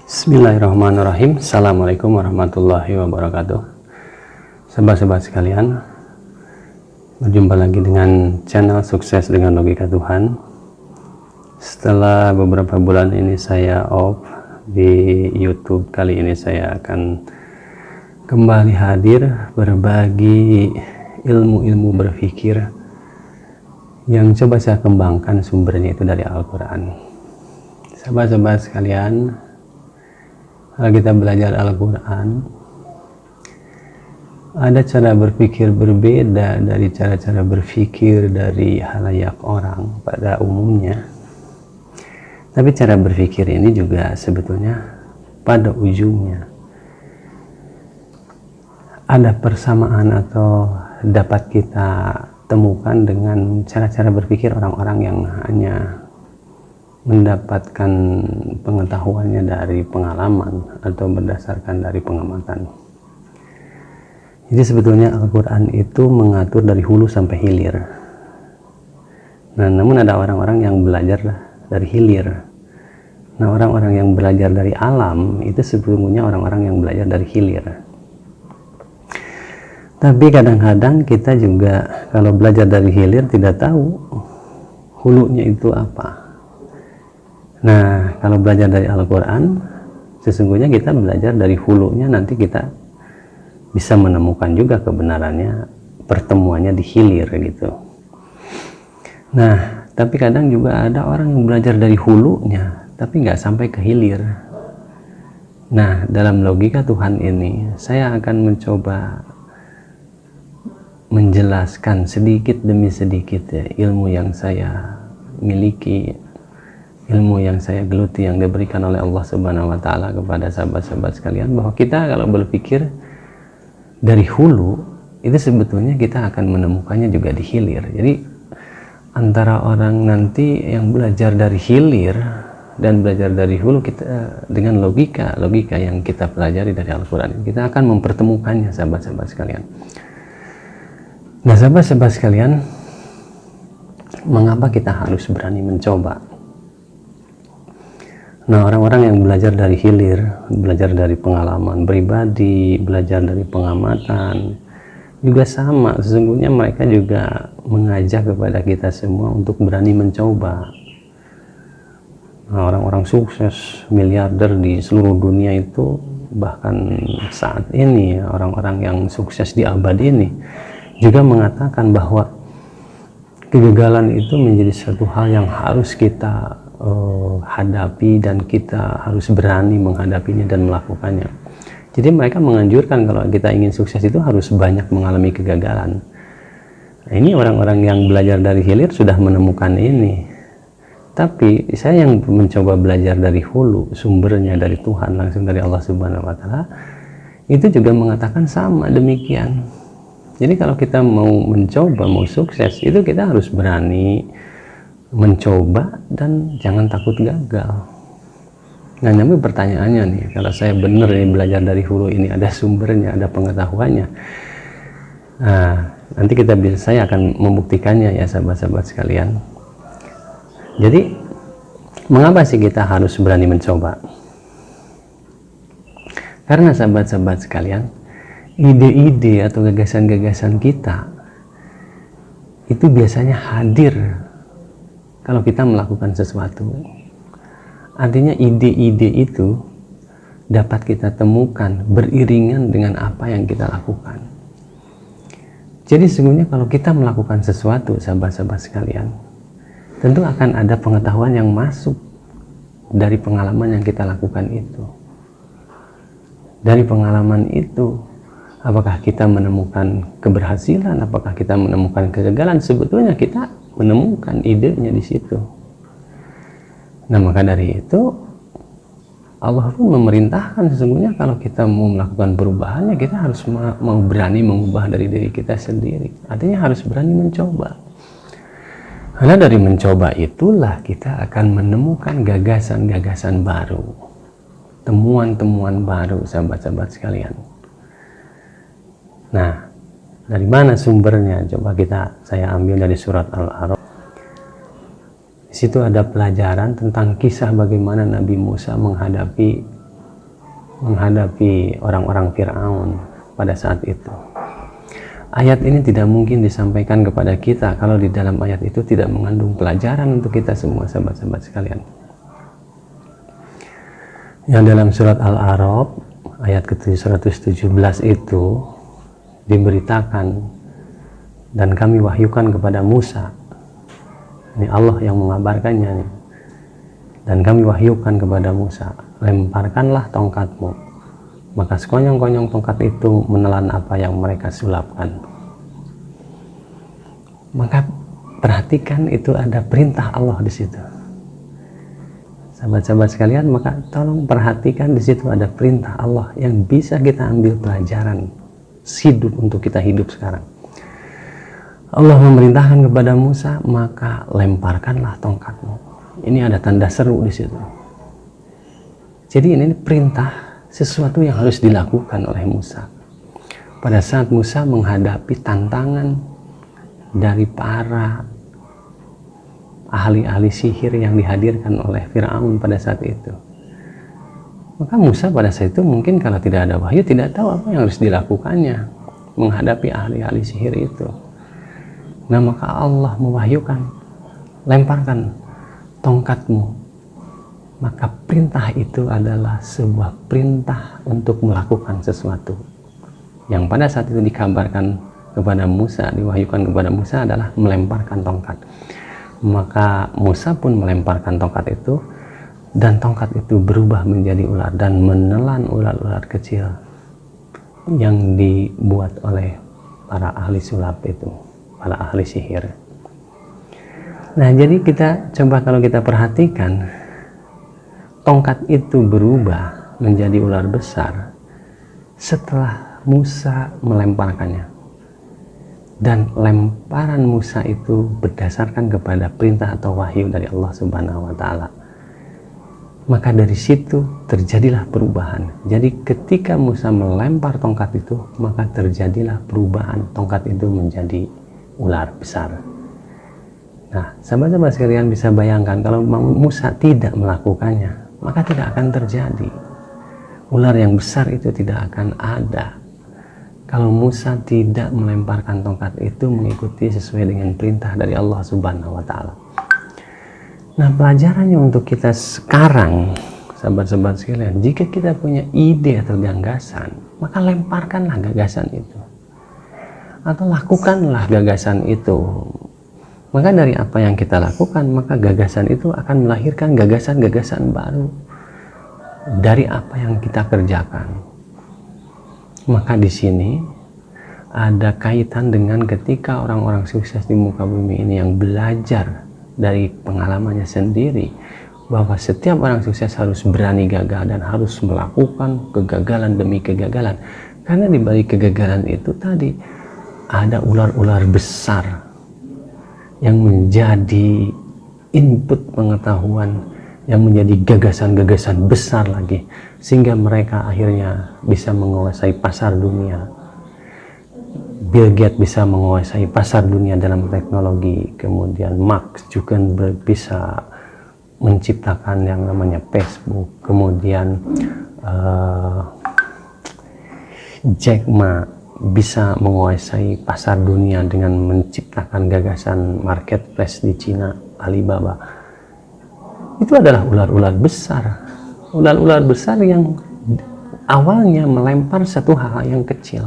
Bismillahirrahmanirrahim. Assalamualaikum warahmatullahi wabarakatuh. Sahabat-sahabat sekalian, berjumpa lagi dengan channel Sukses dengan Logika Tuhan. Setelah beberapa bulan ini saya off di YouTube, kali ini saya akan kembali hadir berbagi ilmu-ilmu berpikir yang coba saya kembangkan, sumbernya itu dari Al-Quran. Sahabat-sahabat sekalian, kalau kita belajar Al-Quran, ada cara berpikir berbeda dari cara-cara berpikir dari halayak orang pada umumnya. Tapi cara berpikir ini juga sebetulnya pada ujungnya ada persamaan atau dapat kita temukan dengan cara-cara berpikir orang-orang yang hanya mendapatkan pengetahuannya dari pengalaman atau berdasarkan dari pengamatan. Jadi sebetulnya Al-Quran itu mengatur dari hulu sampai hilir. Nah, namun ada orang-orang yang belajar dari hilir. Nah, orang-orang yang belajar dari alam itu sebetulnya orang-orang yang belajar dari hilir. Tapi kadang-kadang kita juga kalau belajar dari hilir tidak tahu hulunya itu apa. Nah, kalau belajar dari Al-Quran, sesungguhnya kita belajar dari hulunya, nanti kita bisa menemukan juga kebenarannya, pertemuannya di hilir gitu. Nah, tapi kadang juga ada orang yang belajar dari hulunya, tapi nggak sampai ke hilir. Nah, dalam logika Tuhan ini, saya akan mencoba menjelaskan sedikit demi sedikit ya, ilmu yang saya miliki, ilmu yang saya geluti, yang diberikan oleh Allah Subhanahu wa Ta'ala kepada sahabat-sahabat sekalian, bahwa kita kalau berpikir dari hulu itu sebetulnya kita akan menemukannya juga di hilir. Jadi antara orang nanti yang belajar dari hilir dan belajar dari hulu, kita dengan logika yang kita pelajari dari Al-Quran, kita akan mempertemukannya, sahabat-sahabat sekalian. Nah, sahabat-sahabat sekalian, mengapa kita harus berani mencoba? Nah, orang-orang yang belajar dari hilir, belajar dari pengalaman pribadi, belajar dari pengamatan, juga sama. Sesungguhnya mereka juga mengajak kepada kita semua untuk berani mencoba. Nah, orang-orang sukses, miliarder di seluruh dunia itu, bahkan saat ini, orang-orang yang sukses di abad ini, juga mengatakan bahwa kegagalan itu menjadi satu hal yang harus kita hadapi, dan kita harus berani menghadapinya dan melakukannya. Jadi mereka menganjurkan kalau kita ingin sukses itu harus banyak mengalami kegagalan. Nah, ini orang-orang yang belajar dari hilir sudah menemukan ini. Tapi saya yang mencoba belajar dari hulu, sumbernya dari Tuhan, langsung dari Allah Subhanahu wa Ta'ala, itu juga mengatakan sama demikian. Jadi kalau kita mau mencoba, mau sukses, itu kita harus berani mencoba dan jangan takut gagal. Nah, namun pertanyaannya nih, kalau saya benar ini belajar dari hulu ini, ada sumbernya, ada pengetahuannya, nah, nanti saya akan membuktikannya ya, sahabat-sahabat sekalian. Jadi mengapa sih kita harus berani mencoba? Karena sahabat-sahabat sekalian, ide-ide atau gagasan-gagasan kita itu biasanya hadir kalau kita melakukan sesuatu. Artinya ide-ide itu dapat kita temukan beriringan dengan apa yang kita lakukan. Jadi sesungguhnya kalau kita melakukan sesuatu, sahabat-sahabat sekalian, tentu akan ada pengetahuan yang masuk dari pengalaman yang kita lakukan itu. Dari pengalaman itu, apakah kita menemukan keberhasilan, apakah kita menemukan kegagalan, sebetulnya kita menemukan idenya di situ. Nah, maka dari itu Allah pun memerintahkan sesungguhnya kalau kita mau melakukan perubahannya, kita harus mau berani mengubah dari diri kita sendiri. Artinya harus berani mencoba. Karena dari mencoba itulah kita akan menemukan gagasan-gagasan baru, temuan-temuan baru, sahabat-sahabat sekalian. Nah, dari mana sumbernya? Coba saya ambil dari surat Al-A'raf. Di situ ada pelajaran tentang kisah bagaimana Nabi Musa menghadapi menghadapi orang-orang Fir'aun pada saat itu. Ayat ini tidak mungkin disampaikan kepada kita kalau di dalam ayat itu tidak mengandung pelajaran untuk kita semua, sahabat-sahabat sekalian. Yang dalam surat Al-A'raf ayat ke-117 itu diberitakan, dan kami wahyukan kepada Musa, ini Allah yang mengabarkannya nih, dan kami wahyukan kepada Musa, lemparkanlah tongkatmu, maka sekonyong-konyong tongkat itu menelan apa yang mereka sulapkan. Maka perhatikan, itu ada perintah Allah di situ. Sahabat-sahabat sekalian, maka tolong perhatikan, di situ ada perintah Allah yang bisa kita ambil pelajaran hidup untuk kita hidup sekarang. Allah memerintahkan kepada Musa, maka lemparkanlah tongkatmu. Ini ada tanda seru di situ. Jadi ini perintah, sesuatu yang harus dilakukan oleh Musa. Pada saat Musa menghadapi tantangan dari para ahli-ahli sihir yang dihadirkan oleh Fir'aun pada saat itu, maka Musa pada saat itu mungkin kalau tidak ada wahyu tidak tahu apa yang harus dilakukannya menghadapi ahli-ahli sihir itu. Nah, maka Allah mewahyukan, lemparkan tongkatmu. Maka perintah itu adalah sebuah perintah untuk melakukan sesuatu yang pada saat itu dikabarkan kepada Musa, diwahyukan kepada Musa adalah melemparkan tongkat. Maka Musa pun melemparkan tongkat itu, dan tongkat itu berubah menjadi ular dan menelan ular-ular kecil yang dibuat oleh para ahli sulap itu, para ahli sihir. Nah, jadi kita coba kalau kita perhatikan, tongkat itu berubah menjadi ular besar setelah Musa melemparkannya. Dan lemparan Musa itu berdasarkan kepada perintah atau wahyu dari Allah Subhanahu wa Ta'ala. Maka dari situ terjadilah perubahan. Jadi ketika Musa melempar tongkat itu, maka terjadilah perubahan. Tongkat itu menjadi ular besar. Nah, sahabat-sahabat sekalian bisa bayangkan kalau Musa tidak melakukannya, maka tidak akan terjadi. Ular yang besar itu tidak akan ada. Kalau Musa tidak melemparkan tongkat itu mengikuti sesuai dengan perintah dari Allah Subhanahu wa Ta'ala. Nah, pelajarannya untuk kita sekarang, sahabat-sahabat sekalian, jika kita punya ide atau gagasan, maka lemparkanlah gagasan itu, atau lakukanlah gagasan itu. Maka dari apa yang kita lakukan, maka gagasan itu akan melahirkan gagasan-gagasan baru dari apa yang kita kerjakan. Maka di sini ada kaitan dengan ketika orang-orang sukses di muka bumi ini yang belajar dari pengalamannya sendiri, bahwa setiap orang sukses harus berani gagal dan harus melakukan kegagalan demi kegagalan. Karena di balik kegagalan itu tadi ada ular-ular besar yang menjadi input pengetahuan, yang menjadi gagasan-gagasan besar lagi, sehingga mereka akhirnya bisa menguasai pasar dunia. Bill Gates bisa menguasai pasar dunia dalam teknologi, kemudian Mark Zuckerberg bisa menciptakan yang namanya Facebook, kemudian Jack Ma bisa menguasai pasar dunia dengan menciptakan gagasan marketplace di Cina, Alibaba. Itu adalah ular-ular besar. Ular-ular besar yang awalnya melempar satu hal yang kecil.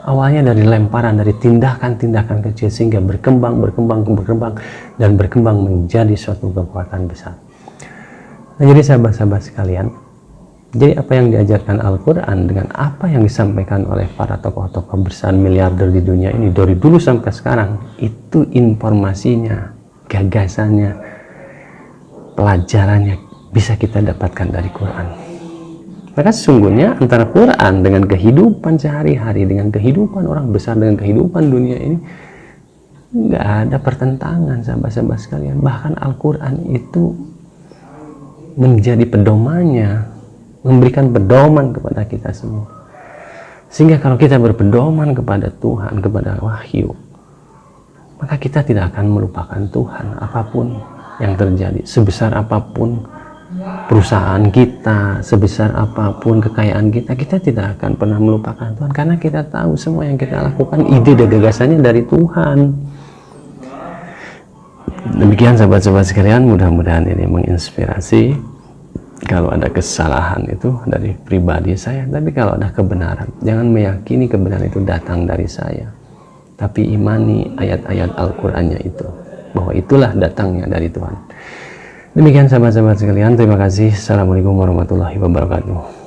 Awalnya dari lemparan, dari tindakan-tindakan kecil, sehingga berkembang dan berkembang menjadi suatu kekuatan besar. Nah, jadi sahabat-sahabat sekalian, jadi apa yang diajarkan Al-Quran dengan apa yang disampaikan oleh para tokoh-tokoh besar miliarder di dunia ini dari dulu sampai sekarang, itu informasinya, gagasannya, pelajarannya bisa kita dapatkan dari Quran. Maka sesungguhnya antara Quran dengan kehidupan sehari-hari, dengan kehidupan orang besar, dengan kehidupan dunia ini, nggak ada pertentangan, sahabat-sahabat sekalian. Bahkan Al-Quran itu menjadi pedomannya, memberikan pedoman kepada kita semua. Sehingga kalau kita berpedoman kepada Tuhan, kepada wahyu, maka kita tidak akan melupakan Tuhan apapun yang terjadi, sebesar apapun perusahaan kita, sebesar apapun kekayaan kita, kita tidak akan pernah melupakan Tuhan, karena kita tahu semua yang kita lakukan ide dan gagasannya dari Tuhan. Demikian sahabat-sahabat sekalian, mudah-mudahan ini menginspirasi. Kalau ada kesalahan itu dari pribadi saya, tapi kalau ada kebenaran, jangan meyakini kebenaran itu datang dari saya, tapi imani ayat-ayat Al-Qur'annya itu, bahwa itulah datangnya dari Tuhan. Demikian sahabat-sahabat sekalian, terima kasih. Assalamualaikum warahmatullahi wabarakatuh.